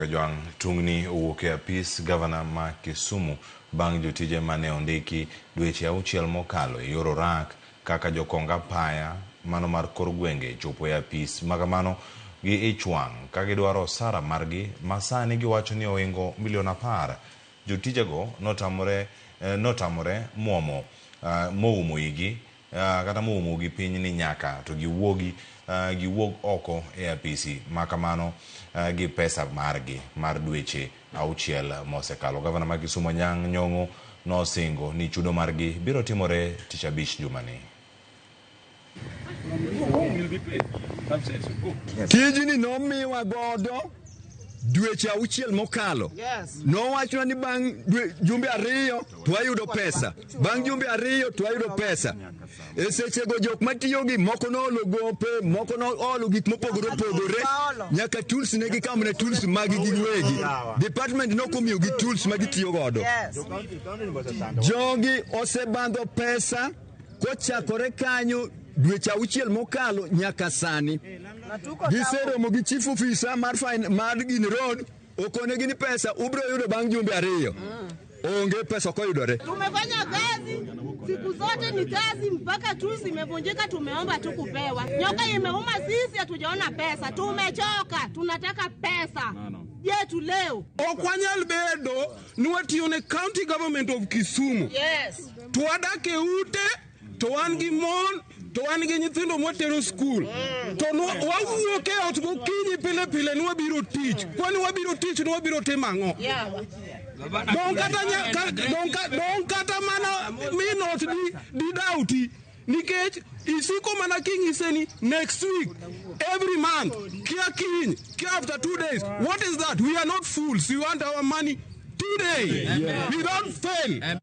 Kajwang' tungni owuok e apis gavana ma Kisumu bang' jotije mane ondiki dweche 6 mokalo e yor orak kaka jokonga apaya mano mar kor gwenge chopo e apis makamano gi ichwang' ka gidwaro osara margi ma sani giwacho ni oingo milion 10. Jotijego notamore moumo igi kata moumo gi piny ni nyaka to giwuog oko e apisi makamano gi pesa margi mar dweche 6 mosekalo. Gavana ma Kisumu Anyang' Nyong'o nosingo ni chudo margi biro timore tich abich jumani. Tijni nomiwa godo dweche 6 mokalo. Nowacho ni bang' jumbe 2 to ayudo pesa. Bang' jumbe 2 to ayudo pesa. E sechego jok matiyo gi moko noolo gope, moko noolo gik mopogore opogore, nyaka tools ne gikamne tools magi giwegi. Department nokomiyo gi tools magi tiyo godo. Jogi osebandho pesa kochakore kanyo dweche 6 mokalo nyaka sani. Giseromo gi chief officer mar Gin Road, okonegi ni pesa ubro yudo bang' jumbe 2. Onge pesa koyudore. Tumefanya kazi siku zote, ni kazi mpaka tools imevunjika, tumeomba tu kupewa. Nyoka imeuma, sisi hatujaona pesa, tumechoka, tunataka pesa yetu leo. Okwanyal bedo nwatiyo ne county government of Kisumu. Yes. Twadake ute, to wan gi mon, to wan gi nyithindo mwatero school. To wawuok e ot gokinyi pile ni wabiro tich. Kwani wabiro tich ni wabiro timo ang'o? Don kata mana minot di dauti. Nikech isiko mana king'ise ni next week, every month, kia kiny, kia after 2 days. What is that? We are not fools. We want our money today. Without fail.